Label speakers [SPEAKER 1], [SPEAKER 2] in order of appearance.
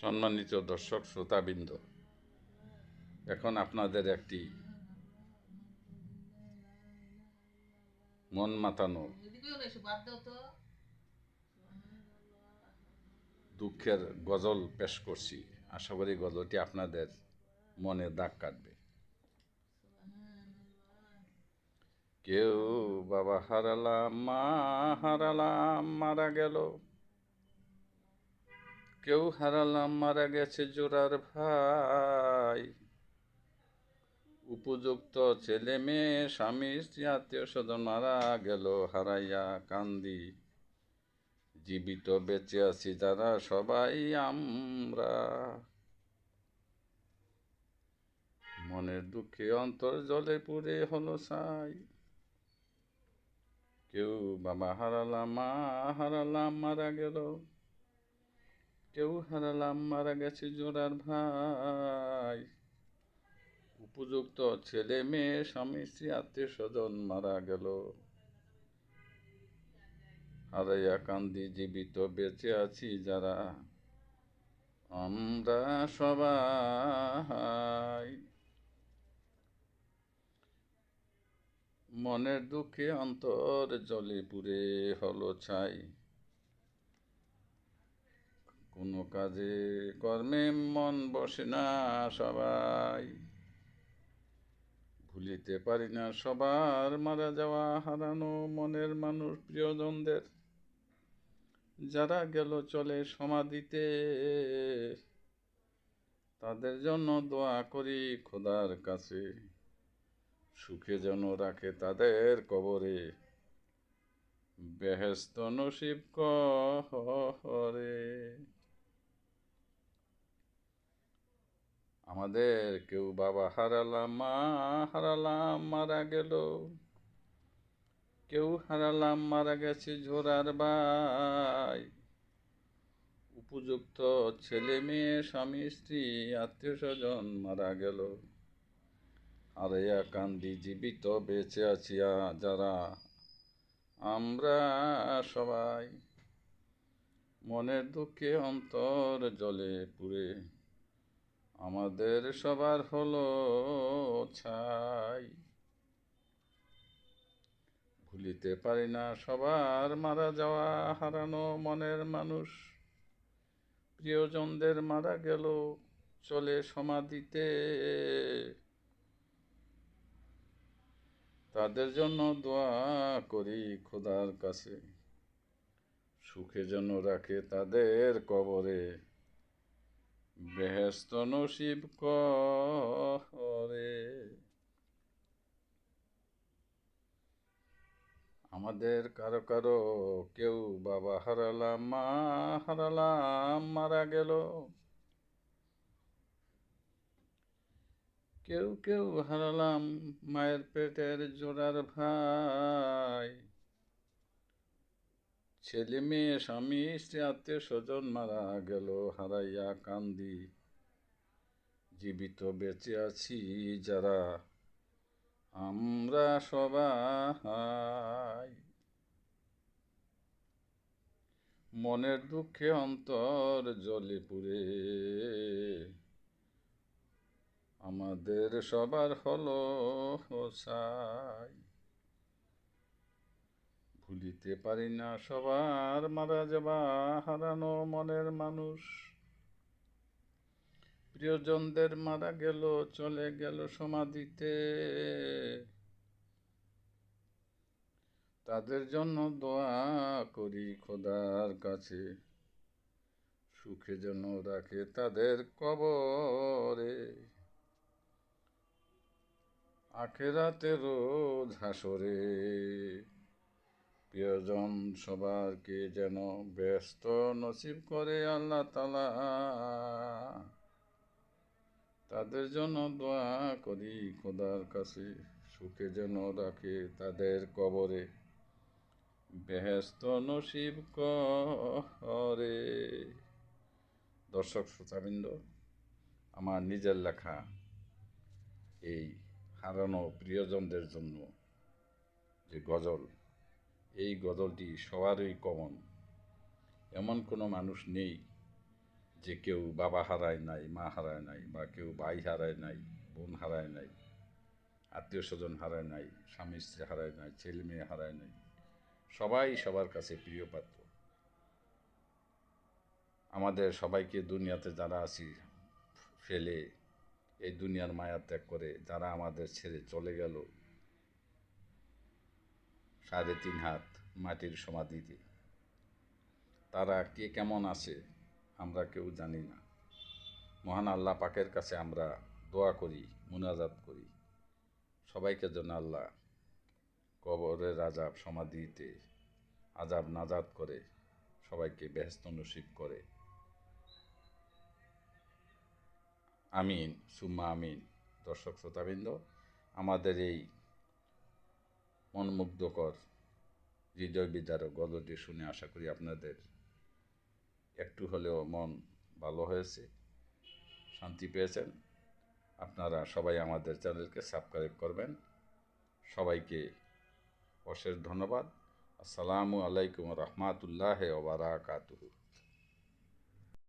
[SPEAKER 1] সম্মানিত দর্শক শ্রোতাবৃন্দ, এখন আপনাদের একটি মন মাতানো দুঃখের গজল পেশ করছি। আশা করি গজলটি আপনাদের মনে দাগ কাটবে। কেউ বাবা হারালাম, মা হারালাম, মারা গেল। কেউ হারালাম, মারা গেছে জোড়ার ভাই। উপযুক্ত ছেলে মেয়ে, স্বামী স্ত্রী, আত্মীয় স্বজন মারা গেল হারাইয়া কান্দি। জীবিত বেঁচে আছি যারা সবাই আমরা। মনের দুঃখে অন্তর জলে পুড়ে হলো ছাই। কেউ বাবা হারালাম, মা হারালাম, মারা গেল। কেউ হারালাম, মারা গেছে জোড়ার ভাই। উপযুক্ত ছেলে মেয়ে, স্বামী স্ত্রী, আত্মীয় স্বজন মারা গেল হারাইয়া কান্দি। জীবিত বেঁচে আছি যারা আমরা সবাই। মনের দুঃখে অন্তর জলে পুড়ে হলো ছাই। কোনো কাজে কর্মে মন বসে না সবাই। ভুলিতে পারি না সবার মারা যাওয়া হারানো মনের মানুষ, প্রিয়জনদের যারা গেল চলে সমাধিতে। তাদের জন্য দোয়া করি খোদার কাছে, সুখে যেন রাখে তাদের কবরে, বেহেশত নসিব করে। আমাদের কেউ বাবা হারালাম, মা হারালাম, মারা গেল। কেউ হারালাম, মারা গেছে ঝোরার ভাই। উপযুক্ত ছেলে মেয়ে, স্বামী স্ত্রী, আত্মীয় স্বজন মারা গেল হারাইয়া কান্দি। জীবিত বেঁচে আছি যারা আমরা সবাই। মনের দুঃখে অন্তর জলে পুড়ে আমাদের সবার হলো ছাই। ভুলিতে পারি না সবার মারা যাওয়া হারানো মনের মানুষ, প্রিয়জনদের মারা গেল চলে সমাধিতে। তাদের জন্য দোয়া করি খোদার কাছে, সুখে যেন রাখে তাদের কবরে, বেহেশত নসিব করে। আমাদের কারো কারো কেউ বাবা হারালাম, মা হারালাম, মারা গেল। কেউ কেউ হারালাম মায়ের পেটের জোড়ার ভাই। ছেলে মেয়ে, স্বামী স্ত্রী, আত্মীয় স্বজন মারা গেল হারাইয়া কান্দি। জীবিত বেঁচে আছি যারা আমরা সবাই। মনের দুঃখে অন্তর জলে পুড়ে আমাদের সবার হলো ছাই। ভুলিতে পারি না সবার মারা যাওয়া হারানো মনের মানুষ, প্রিয়জনদের মারা গেল চলে গেল সমাধিতে। তাদের জন্য দোয়া করি খোদার কাছে, সুখে যেন রাখে তাদের কবরে, আখেরাতে রোজ হাসরে। প্রিয়জন সবারকে যেন ব্যস্ত নসিব করে আল্লাহ তাআলা। তাদের জন্য দোয়া করি খোদার কাছে, সুখে যেন রাখে তাদের কবরে, বেহেশত নসিব করে। দর্শক শ্রোতাবৃন্দ, আমার নিজের লেখা এই হারানো প্রিয়জনদের জন্য যে গজল, এই গজলটি সবারই কমন। এমন কোনো মানুষ নেই যে কেউ বাবা হারায় নাই, মা হারায় নাই, বা কেউ ভাই হারায় নাই, বোন হারায় নাই, আত্মীয় স্বজন হারায় নাই, স্বামী স্ত্রী হারায় নাই, ছেলে মেয়ে হারায় নাই, সবাই সবার কাছে প্রিয় পাত্র। আমাদের সবাইকে দুনিয়াতে যারা আছি ফেলে এই দুনিয়ার মায়া ত্যাগ করে যারা আমাদের ছেড়ে চলে গেল 3.5 হাত মাটির সমাধিতে, তারা কে কেমন আছে আমরা কেউ জানি না। মহান আল্লাহ পাকের কাছে আমরা দোয়া করি, মুনাজাত করি, সবাইকে যেন আল্লাহ কবরের আযাব, সমাধিতে আযাব নাজাত করে সবাইকে বেহেশত নসিব করে। আমিন সুম্মা আমিন। দর্শক শ্রোতাবৃন্দ, আমাদের এই মনমুগ্ধকর হৃদয় বিদারক গল্পটি শুনে আশা করি আপনাদের একটু হলেও মন ভালো হয়েছে, শান্তি পেয়েছেন। আপনারা সবাই আমাদের চ্যানেলকে সাবস্ক্রাইব করবেন। সবাইকে অশেষ ধন্যবাদ। আসসালামু আলাইকুম রহমতুল্লাহ ওয়া বারাকাতুহু।